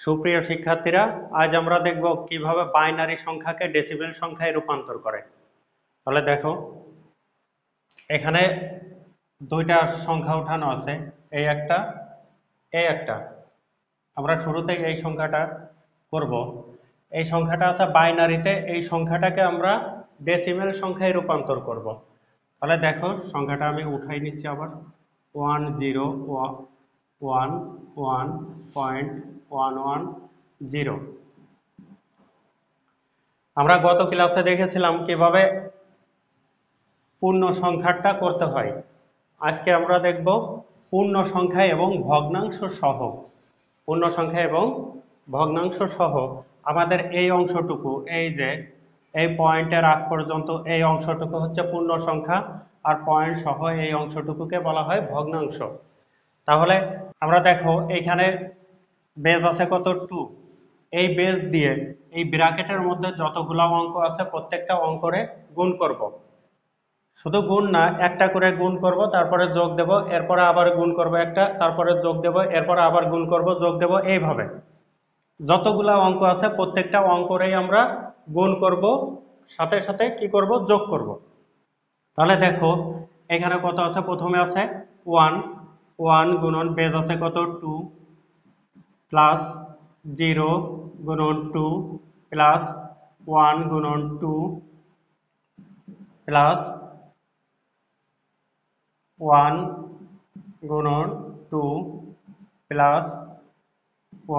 সুপ্রিয় শিক্ষার্থীরা, আজ আমরা দেখব কিভাবে বাইনারি সংখ্যাকে ডেসিমেল সংখ্যায় রূপান্তর করে। তাহলে দেখো, এখানে দুইটা সংখ্যা উঠানো আছে, এই একটা, এই একটা। আমরা শুরুতেই এই সংখ্যাটা করব। এই সংখ্যাটা আছে বাইনারিতে, এই সংখ্যাটাকে আমরা ডেসিমেল সংখ্যায় রূপান্তর করব। তাহলে দেখো, সংখ্যাটা আমি উঠাই নিচ্ছি আবার। 10111.110। আমরা গত ক্লাসে দেখেছিলাম কিভাবে পূর্ণ সংখ্যাটা করতে হয়। আজকে আমরা দেখব পূর্ণ সংখ্যা এবং ভগ্নাংশ সহ। পূর্ণ সংখ্যা এবং ভগ্নাংশ সহ আমাদের এই অংশটুকু, এই যে এই পয়েন্টের আগ পর্যন্ত এই অংশটুকু হচ্ছে পূর্ণ সংখ্যা, আর পয়েন্ট সহ এই অংশটুকুকে বলা হয় ভগ্নাংশ। তাহলে আমরা দেখো, এইখানে বেজ আছে কত? 2। এই বেজ দিয়ে এই ব্র্যাকেটের মধ্যে যতগুলো অঙ্ক আছে প্রত্যেকটা অঙ্করে গুণ করব। শুধু গুণ না, একটা করে গুণ করব, তারপরে যোগ দেব, এরপরে আবার গুণ করব একটা, তারপরে যোগ দেব, এরপরে আবার গুণ করব, যোগ দেব, এইভাবে যতগুলা অঙ্ক আছে প্রত্যেকটা অঙ্করেই আমরা গুণ করব, সাথে সাথে কি করব? যোগ করব। তাহলে দেখো, এখানে কত আছে? প্রথমে আছে 1। 1 গুণন বেজ আছে কত? 2 প্লাস 0 গুণন 2 প্লাস 1 গুণন 2 প্লাস 1 গুণন 2 প্লাস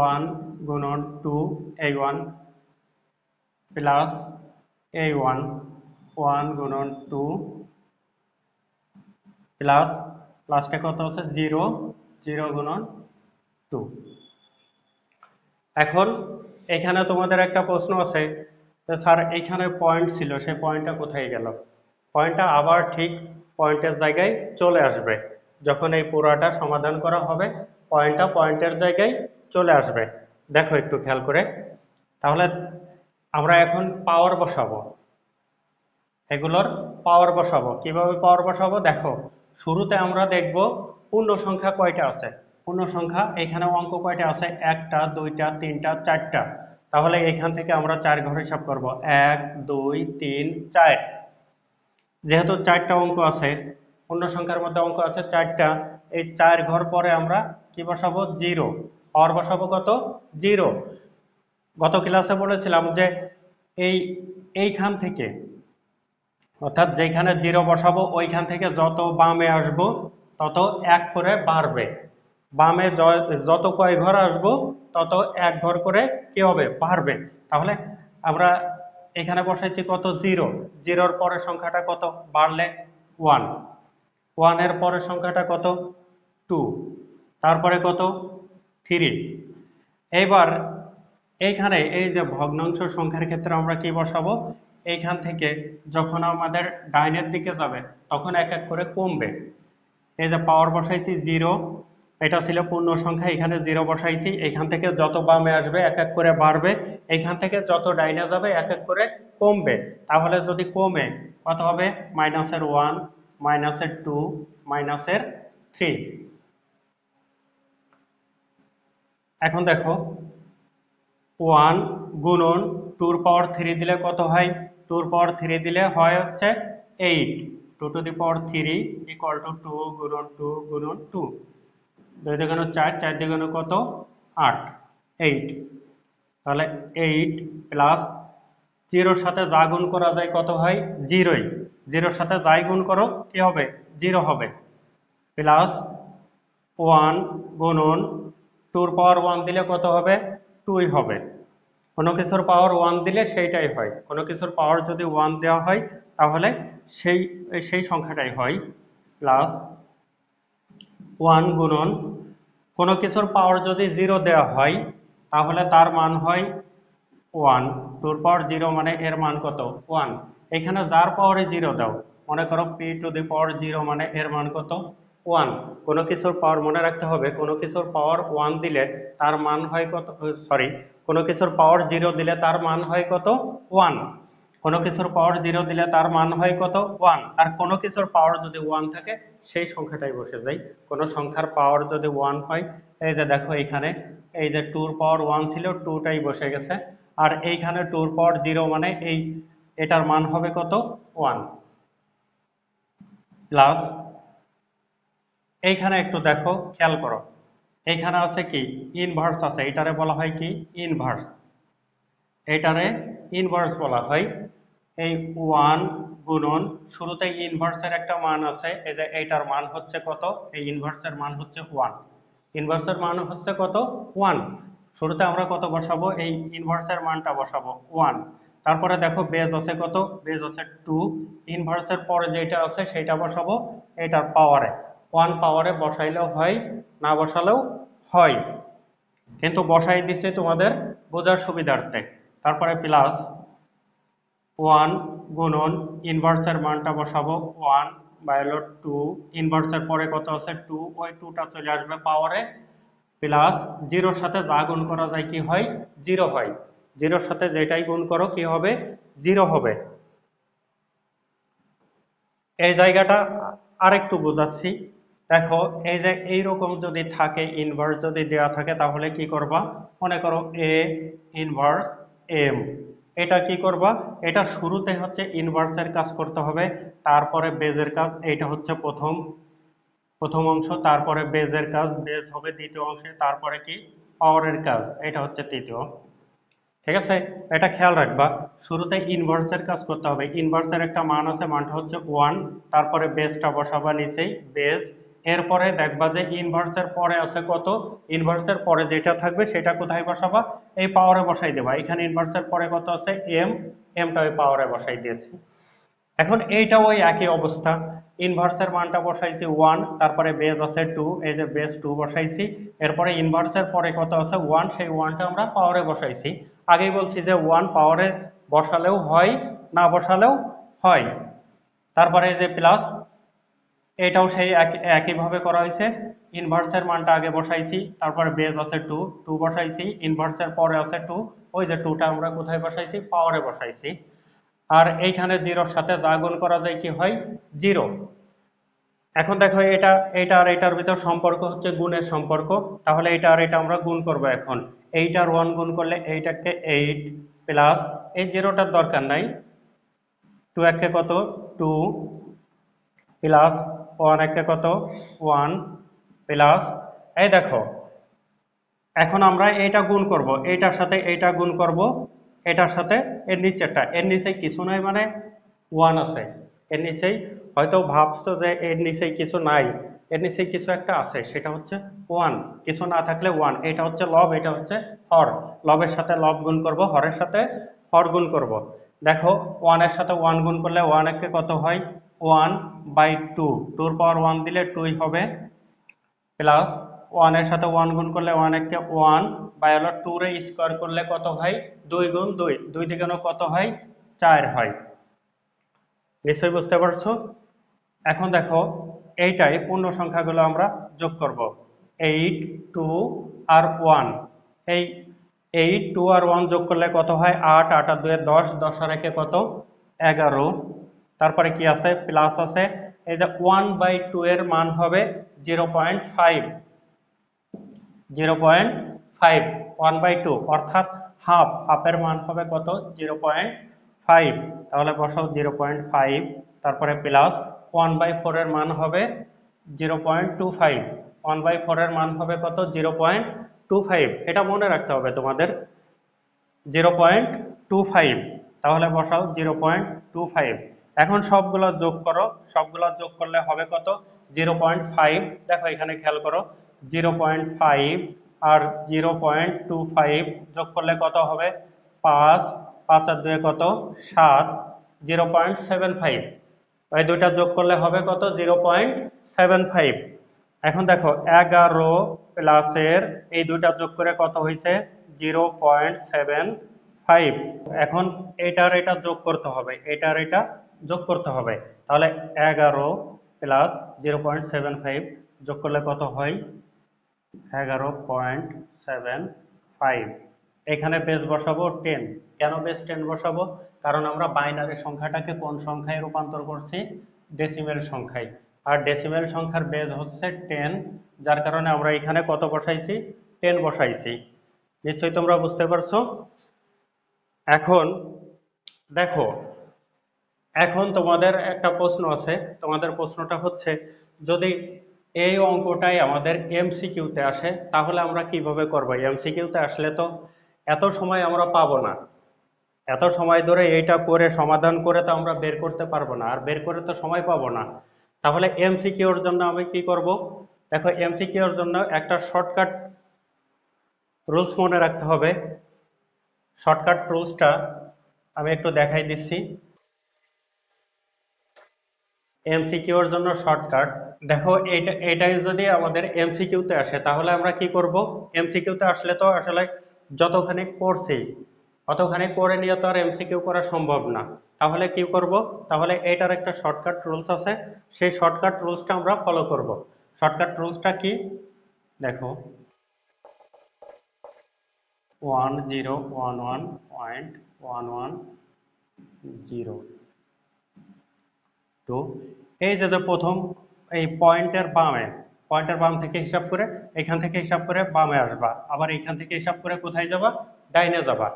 1 গুণন 2 এই 1 প্লাস এই 1 1 গুণন 2 প্লাস লাস্টে কত আছে? 0 0 গুণন 2। এখন এখানে তোমাদের একটা প্রশ্ন আছে যে স্যার, এইখানে পয়েন্ট ছিল, সেই পয়েন্টটা কোথায় গেল? পয়েন্টটা আবার ঠিক পয়েন্টের জায়গায় চলে আসবে। যখন এই পুরাটা সমাধান করা হবে, পয়েন্টটা পয়েন্টের জায়গায় চলে আসবে। দেখো একটু খেয়াল করে। তাহলে আমরা এখন পাওয়ার বসাবো, এগুলোর পাওয়ার বসাবো। কিভাবে পাওয়ার বসাবো? দেখো, শুরুতে আমরা দেখব পূর্ণ সংখ্যা কয়টা আছে। পূর্ণ সংখ্যা এখানে অঙ্ক কয়টা আছে? একটা, দুইটা, তিনটা, চারটা। তাহলে এখান থেকে আমরা 4 ঘর হিসাব করব। 1 2 3 4। যেহেতু 4টা অঙ্ক আছে, পূর্ণ সংখ্যার মধ্যে অঙ্ক আছে 4টা, এই 4 ঘর পরে আমরা কি বসাবো? 0। পাওয়ার বসাবো কত? 0। গত ক্লাসে বলেছিলাম যে এইখান থেকে, অর্থাৎ যেখানে 0 বসাবো ওইখান থেকে যত বামে আসবো তত 1 করে বাড়বে। বামে যত কয় ঘর আসবো তত 1 ঘর করে কি হবে? বাড়বে। তাহলে আমরা এখানে বসাইছি কত? 0। 0-র পরের সংখ্যাটা কত? বাড়লে 1। 1-এর পরের সংখ্যাটা কত? 2। তারপরে কত? 3। এইবার এইখানে এই যে ভগ্নাংশ সংখ্যার ক্ষেত্রে আমরা কি বসাবো? এইখান থেকে যখন আমাদের ডাইনের দিকে যাবে তখন এক এক করে কমবে। এই যে পাওয়ার বসাইছি 0, এটা ছিল পূর্ণ সংখ্যা, এখানে 0 বসাইছি, এখান থেকে যত বামে আসবে এক এক করে বাড়বে, এখান থেকে যত ডাইনে যাবে এক এক করে কমবে। তাহলে যদি কমে কত হবে? -1, -2, -3। এখন দেখো, 1 গুণন 2-র পাওয়ার 3 দিলে কত হয়? 2-র পাওয়ার 3 দিলে হয় হচ্ছে 8। 2 to the power 3 equal to 2 গুণন 2 গুণন 2। 2 দুগুণ 4, 4 দুগুণ কত? 8, 8। তাহলে 8 প্লাস 0-র সাথে যা গুণ করা যায় কত হয়? 0ই। 0-র সাথে যাই গুণ করো কি হবে? 0 হবে। প্লাস 1 গুণন 2-র পাওয়ার 1 দিলে কত হবে? 2ই হবে। কোনো কিছুর পাওয়ার 1 দিলে সেইটাই হয়। কোনো কিছুর পাওয়ার যদি 1 দেওয়া হয় তাহলে সেই সংখ্যাটাই হয়। প্লাস 1 গুণন কোনো কিছুর পাওয়ার যদি 0 দেওয়া হয় তাহলে তার মান হয় 1। 2-র পাওয়ার 0 মানে এর মান কত? 1। এখানে যার পাওয়ারে 0 দাও, মনে করো p টু দি পাওয়ার 0 মানে এর মান কত? 1। কোনো কিছুর পাওয়ার মনে রাখতে হবে, কোনো কিছুর পাওয়ার 1 দিলে তার মান হয় কত? সরি, কোনো কিছুর পাওয়ার 0 দিলে তার মান হয় কত? 1। কোনো কিছুর পাওয়ার 0 দিলে তার মান হয় কত? 1। আর কোনো কিছুর পাওয়ার যদি 1 থাকে সেই সংখ্যাটাই বসে যায়। কোনো সংখ্যার পাওয়ার যদি 1 হয় এই যে দেখো এইখানে এই যে 2 এর পাওয়ার 1 ছিল, 2টাই বসে গেছে। আর এইখানে 2 এর পাওয়ার 0 মানে এটার মান হবে কত? 1 প্লাস এইখানে একটু দেখো, খেয়াল করো, এইখানে আছে কি ইনভার্স আছে, এটারে বলা হয় কি ইনভার্স, এটারে ইনভার্স বলা হয়। এই 1 গুণন শুরুতে ইনভার্সের একটা মান আছে, এই যে এইটার মান হচ্ছে কত, এই ইনভার্সের মান হচ্ছে 1, ইনভার্সের মান হচ্ছে কত 1। শুরুতে আমরা কত বসাবো, এই ইনভার্সের মানটা বসাবো 1। তারপরে দেখো বেজ আছে কত, বেজ আছে 2, ইনভার্সের পরে যেটা আছে সেটা বসাবো এটার পাওয়ারে, 1 পাওয়ারে বসাইলেও হয়, না বসালেও হয়, কিন্তু বসাই দিছে তোমাদের বোঝার সুবিধার্থে। তারপরে প্লাস 1 গুণন ইনভার্সের মানটা বসাবো 1 বাই হলো 2, ইনভার্সের পরে কত আছে 2, ওই 2টা চলে আসবে পাওয়ারে, প্লাস 0-র সাথে যা গুণ করা যায় কি হয় 0 হয়, 0-র সাথে যেটাই গুণ করো কি হবে 0 হবে। এই জায়গাটা আরেকটু বোঝাচ্ছি, দেখো এই যে এইরকম যদি থাকে, ইনভার্স যদি দেওয়া থাকে তাহলে কি করবা, মনে করো এ ইনভার্স এম, এটা কি করবা, এটা শুরুতে হচ্ছে ইনভার্সের কাজ করতে হবে, তারপরে বেজের কাজ, এইটা হচ্ছে প্রথম অংশ, তারপরে বেজের কাজ, বেজ হবে দ্বিতীয় অংশে, তারপরে কি পাওয়ারের কাজ, এটা হচ্ছে তৃতীয়। ঠিক আছে, এটা খেয়াল রাখবা, শুরুতে ইনভার্সের কাজ করতে হবে, ইনভার্সের একটা মান আছে, মানটা হচ্ছে 1, তারপরে বেসটা বসাবা নিচেই বেস, এরপরে দেখবা যে ইনভার্সের পরে আছে কত, ইনভার্সের পরে যেটা থাকবে সেটা কোথায় বসাবা, এই পাওয়ারে বসাই দেবা, এখানে ইনভার্সের পরে কত আছে এম, এমটা ওই পাওয়ারে বসাই দিয়েছি। এখন এইটাও ওই একই অবস্থা, ইনভার্সের মানটা বসাইছি 1, তারপরে বেস আছে 2, এই যে বেস 2 বসাইছি, এরপরে ইনভার্সের পরে কত আছে 1, সেই 1টা আমরা পাওয়ারে বসাইছি। আগেই বলছি যে 1 পাওয়ারে বসালেও হয়, না বসালেও হয়। তারপরে এই যে প্লাস, এটাও সেই একইভাবে করা হয়েছে, ইনভার্সের মানটা আগে বসাইছি, তারপরে বেস আছে 2, 2 বসাইছি, ইনভার্সের পরে আছে 2, ওই যে 2টা আমরা কোথায় বসাইছি পাওয়ারে বসাইছি। আর এইখানে 0-র সাথে যা গুণ করা যায় কি হয় 0। এখন দেখো এটা আর এটার ভিতর সম্পর্ক হচ্ছে গুণের সম্পর্ক, তাহলে এটা আর এটা আমরা গুণ করব। এখন 8 আর 1 গুণ করলে 8 8 প্লাস এই 0টার দরকার নাই, 2 একে কত 2 প্লাস 1 একে কত 1 প্লাস, এই দেখো এখন আমরা এইটা গুণ করব, এইটার সাথে এইটা গুণ করব, এটার সাথে এর নিচেরটা, এর নিচে কিছু নাই মানে 1 আছে, এর নিচেই হয়তো ভাবছো যে এর নিচেই কিছু নাই, এর নিচে কিছু একটা আছে, সেটা হচ্ছে 1, কিছু না থাকলে 1, এটা হচ্ছে লব, এটা হচ্ছে হর, লবের সাথে লব গুণ করব, হরের সাথে হর গুণ করব। দেখো 1 এর সাথে 1 গুণ করলে 1 একে কত হয় 1 বাই 2, 2 এর পাওয়ার 1 দিলে 2 হবে, প্লাস 1 এর সাথে 1 গুণ করলে 1 একে 1 বাই হলো 2 রে স্কয়ার করলে কত হয় 2 গুণ 2, 2 দ্বিগুণ কত হয় 4 হয়। নিশ্চয়ই বুঝতে পারছো। এখন দেখো এইটাই পূর্ণ সংখ্যাগুলো আমরা যোগ করব, 8 2 আর 1, এই 8 2 আর 1 যোগ করলে কত হয় 8, 8 আর 2 10, 10 আর 1 কত 11, তারপরে কি আছে প্লাস আছে, এই যে 1/2 এর মান হবে 0.5, 0.5 1/2 অর্থাৎ হাফ, হাফের মান হবে কত 0.5, তাহলে বসাও 0.5, তারপরে প্লাস 1/4 এর মান হবে 0.25, 1/4 এর মান হবে কত 0.25, এটা মনে রাখতে হবে তোমাদের 0.25, তাহলে বসাও 0.25। এখন সবগুলো যোগ করো, সবগুলো যোগ করলে হবে কত 0.5, দেখো এখানে খেয়াল করো 0.5 আর 0.25 যোগ করলে কত হবে 5, 5 আর 2 কত 7, 0.75, এই দুইটা যোগ করলে হবে কত 0.75। এখন দেখো 11 প্লাসের এই দুইটা যোগ করে কত হয়েছে 0.75। এখন এটার এটা যোগ করতে হবে, এটার এটা যোগ করতে হবে, তাহলে 11 প্লাস 0.75 যোগ করলে কত হয় 11.75। এখানে বেস বসাবো 10, কেন বেস 10 বসাবো, কারণ আমরা বাইনারি সংখ্যাটাকে কোন সংখ্যায় রূপান্তর করছি ডেসিমেল সংখ্যায়, আর ডেসিমেল সংখ্যার বেজ হচ্ছে 10, যার কারণে আমরা এখানে কত বসাইছি, 10 বসাইছি। নিশ্চয়ই তোমরা বুঝতে পারছো। এখন দেখো, এখন তোমাদের একটা প্রশ্ন আছে। তোমাদের প্রশ্নটা হচ্ছে, যদি এই অঙ্কটাই আমাদের এমসিকিউতে আসে তাহলে আমরা কিভাবে করব? এমসিকিউতে আসলে তো এত সময় আমরা পাবো না, এত সময় ধরে এইটা করে সমাধান করে তো আমরা বের করতে পারবো না, আর বের করে তো সময় পাবো না। তাহলে এমসিকিউর জন্য আমি কি করব? দেখো, এমসিকিউর জন্য একটা শর্টকাট রুলস মনে রাখতে হবে। শর্টকাট রুলসটা আমি একটু দেখাই দিচ্ছি। এমসিকিউর জন্য শর্টকাট, দেখো এটাই যদি আমাদের এমসিকিউতে আসে তাহলে আমরা কি করব? এমসিকিউতে আসলে তো আসলে যতখানি করছি অতখানি করে নিয়ে তো আর এমসিকিউ করা সম্ভব না। তাহলে কি করব? তাহলে এটার একটা শর্টকাট রুলস আছে, সেই শর্টকাট রুলসটা আমরা ফলো করব। শর্টকাট রুলসটা কি? দেখো, 1011.11.0, তো এই যে যে প্রথম এই পয়েন্টের বাম থেকে হিসাব করে, এখান থেকে হিসাব করে বামে আসবা, আবার এইখান থেকে হিসাব করে কোথায় যাবা? ডাইনে যাবা।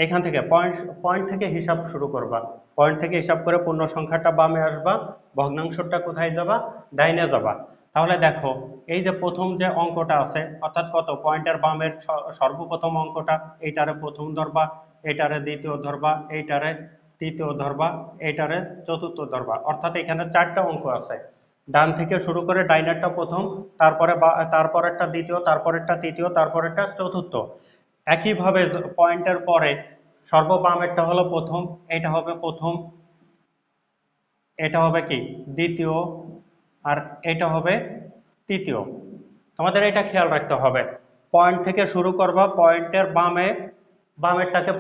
এখান থেকে পয়েন্ট পয়েন্ট থেকে হিসাব শুরু করবা, পয়েন্ট থেকে হিসাব করে পূর্ণ সংখ্যাটা বামে আসবা, ভগ্নাংশটা কোথায় যাবা? ডাইনে যাবা। তাহলে দেখো, এই যে প্রথম যে অঙ্কটা আছে, অর্থাৎ কত, পয়েন্টের বামের সর্বপ্রথম অঙ্কটা, এইটারে প্রথম ধরবা, এইটারে দ্বিতীয় ধরবা, এইটারে তৃতীয় ধরবা, এইটারে চতুর্থ ধরবা। অর্থাৎ এখানে 4টা অঙ্ক আছে। ডান থেকে শুরু করে ডাইনারটা প্রথম, তারপরে তারপরেরটা দ্বিতীয়, তারপরেরটা তৃতীয়, তারপরেরটা চতুর্থ। একইভাবে পয়েন্টের পরে সর্ববামেরটা হলো প্রথম, এটা হবে প্রথম, এটা হবে কি দ্বিতীয়, আর এটা হবে তৃতীয়। তোমাদের এটা খেয়াল রাখতে হবে। পয়েন্ট থেকে শুরু করবা, পয়েন্টের বামেরটাকে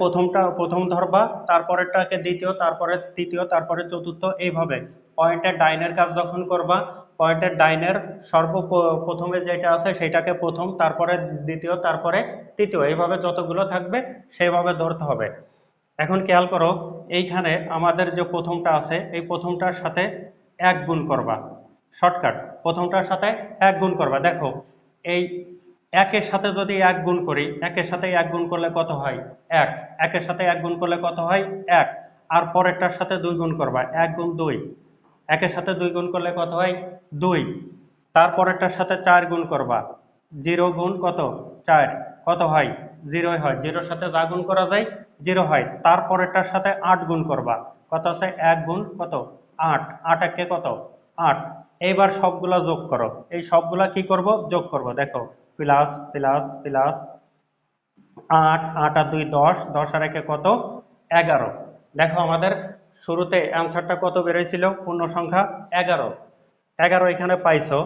প্রথম ধরবা, তারপরেরটাকে দ্বিতীয়, তারপরে তৃতীয়, তারপরে চতুর্থ, এইভাবে। পয়েন্টের ডাইনের কাজ যখন করবা, পয়েন্টের ডাইনের প্রথমে যেটা আছে সেটাকে প্রথম, তারপরে দ্বিতীয়, তারপরে তৃতীয়, এইভাবে যতগুলো থাকবে সেইভাবে ধরতে হবে। এখন খেয়াল করো, এইখানে আমাদের যে প্রথমটা আছে এই প্রথমটার সাথে 1 গুণ করবা। শর্টকাট, প্রথমটার সাথে 1 গুণ করবা। দেখো, এই একের সাথে যদি 1 গুণ করি, একের সাথে 1 গুণ করলে কত হয়? 1। একের সাথে 1 গুণ করলে কত হয়? 1। আর পরেরটার সাথে 2 গুণ করবা, 1 গুণ 2। একের সাথে 2 গুণ করলে কত হয়? 2। তারপরেরটার সাথে 4 গুণ করবা, 0 গুণ কত? 4, কত হয়? 0 হয়। 0-র সাথে যা গুণ করা যায় 0 হয়। তারপরেরটার সাথে 8 গুণ করবা, কত আছে? 1 গুণ কত? 8। 8 একে কত? 8। এইবার সবগুলা যোগ করো, এই সবগুলা কি করব? যোগ করব। দেখো, প্লাস প্লাস প্লাস 8, 8 আর 2 10, 10 আর একে কত? 11। দেখো, আমাদের শুরুতে অ্যান্সারটা কত বেরোয়ছিল? পূর্ণ সংখ্যা 11। 11 এখানে পাইছো।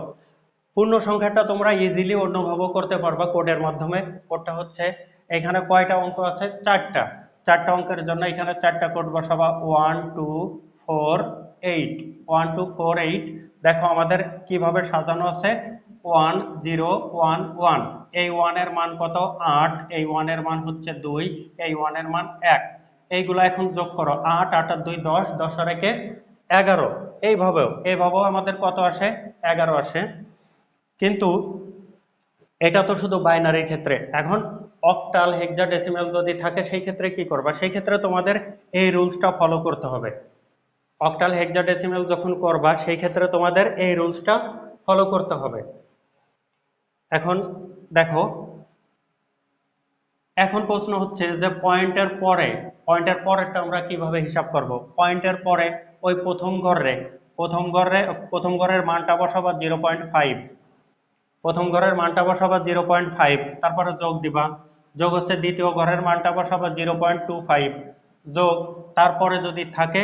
পূর্ণ সংখ্যাটা তোমরা ইজিলি অন্যভাবেও করতে পারবা কোডের মাধ্যমে। কোডটা হচ্ছে, এখানে কয়টা অঙ্ক আছে? 4টা। 4টা অঙ্কের জন্য এখানে 4টা কোড বসাবা, 1 2 4 8, 1 2 4 8। দেখো আমাদের কিভাবে সাজানো আছে, 1 0 1 1। এই 1 এর মান কত? 8। এই 1 এর মান হচ্ছে 2। এই 1 এর মান 1। এইগুলো এখন যোগ করো, 8 8 আর 2 10, 10 আর একে 11। এইভাবেও আমাদের কত আসে? 11 আসে। কিন্তু এটা তো শুধু বাইনারির ক্ষেত্রে। এখন অক্টাল, হেক্সাডেসিমাল যদি থাকে সেই ক্ষেত্রে কি করবা? সেই ক্ষেত্রে তোমাদের এই রুলসটা ফলো করতে হবে। অক্টাল হেক্সাডেসিমাল যখন করবা সেই ক্ষেত্রে তোমাদের এই রুলসটা ফলো করতে হবে। এখন দেখো, এখন প্রশ্ন হচ্ছে যে পয়েন্টের পরেরটা আমরা কিভাবে হিসাব করব? পয়েন্টের পরে ওই প্রথম ঘরের মানটা বসাবা 0.5। প্রথম ঘরের মানটা বসাবা 0.5, তারপরে যোগ দিবা। যোগ হচ্ছে দ্বিতীয় ঘরের মানটা বসাবা 0.25, যোগ। তারপরে যদি থাকে,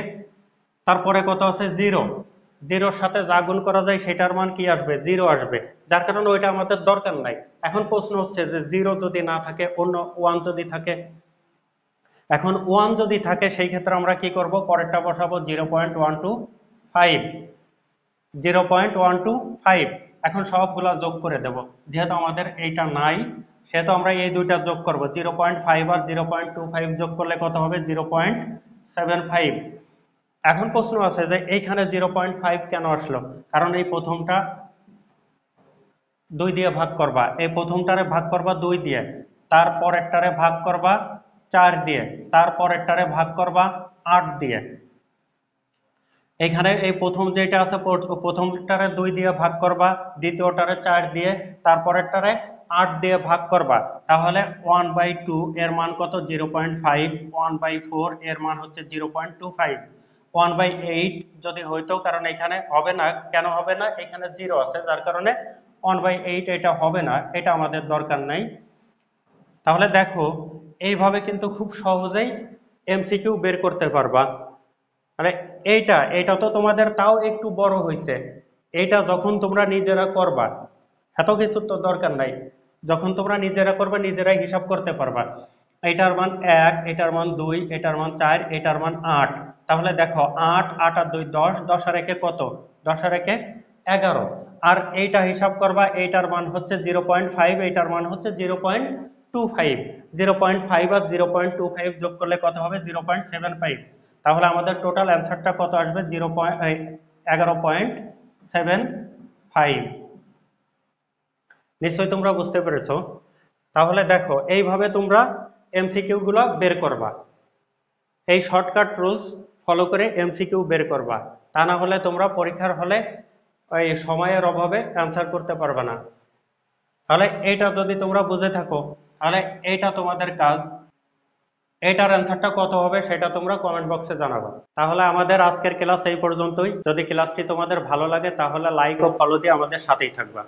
তারপরে কত আছে? 0। 0-র সাথে যা গুণ করা যায় সেটার মান কি আসবে? 0 আসবে। যার কারণে ওইটা আমাদের দরকার নাই। এখন প্রশ্ন হচ্ছে যে 0 যদি না থাকে, অন্য 1 যদি থাকে। এখন 1 যদি থাকে সেই ক্ষেত্রে আমরা কি করব? পরেরটা বসাবো 0.125, 0.125। এখন সবগুলা যোগ করে দেব। যেহেতু আমাদের এইটা নাই সেহেতু আমরা এই দুইটা যোগ করব। 0.5 আর 0.25 যোগ করলে কত হবে? 0.75। এখন প্রশ্ন আছে যে এইখানে 0.5 কেন আসলো, কারণ এই প্রথমটা 2 দিয়ে ভাগ করবা, এই প্রথমটারে ভাগ করবা 2 দিয়ে, তারপরেরটারে ভাগ করবা 4 দিয়ে, তারপরেরটারে ভাগ করবা 8 দিয়ে। এখানে এই প্রথম যেটা আছে প্রথমটারে 2 দিয়ে ভাগ করবা, দ্বিতীয়টারে 4 দিয়ে, তারপরেরটারে 8 দিয়ে ভাগ করবা, তাহলে 1/2 এর মান কত? 0.5। 1/4 এর মান হচ্ছে 0.25। 1/8 যদি হইতো, কারণ এখানে হবে না, কেন হবে না? এখানে 0 আছে, যার কারণে 1/8 এটা হবে না, এটা আমাদের দরকার নাই। তাহলে দেখো এইভাবে কিন্তু খুব সহজেই এমসিকিউ বের করতে পারবা। মানে এইটা তো তোমাদের তাও একটু বড় হয়েছে, এইটা যখন তোমরা নিজেরা করবা, এত কিছুর তো দরকার নাই, যখন তোমরা নিজেরা করবা নিজেরাই হিসাব করতে পারবা। এটার মান 1, এটার মান 2, এটার মান 4, এটার মান 8। তাহলে দেখো 8, 8 আর 2 10, 10 আর 1 কত? 10 আর 1 11। আর এইটা হিসাব করবা, এইটার মান হচ্ছে 0.5, এইটার মান হচ্ছে 0.25। 0.5 আর 0.25 যোগ করলে কত হবে? 0.75। তাহলে আমাদের টোটাল অ্যান্সারটা কত আসবে? 11.75। নিশ্চয়ই তোমরা বুঝতে পেরেছো। তাহলে দেখো এইভাবে তোমরা এমসিকিউ গুলো বের করবা, এই শর্টকাট রুলস ফলো করে এমসিকিউ বের করবা, তা না হলে তোমরা পরীক্ষার হলে ওই সময়ের অভাবে অ্যান্সার করতে পারবে না। তাহলে এইটা যদি তোমরা বুঝে থাকো, তাহলে এইটা তোমাদের কাজ। এইটার অ্যান্সারটা কত হবে সেটা তোমরা কমেন্ট বক্সে জানাবে। তাহলে আমাদের আজকের ক্লাস এই পর্যন্তই। যদি ক্লাসটি তোমাদের ভালো লাগে তাহলে লাইক ও ফলো দিয়ে আমাদের সাথেই থাকবা।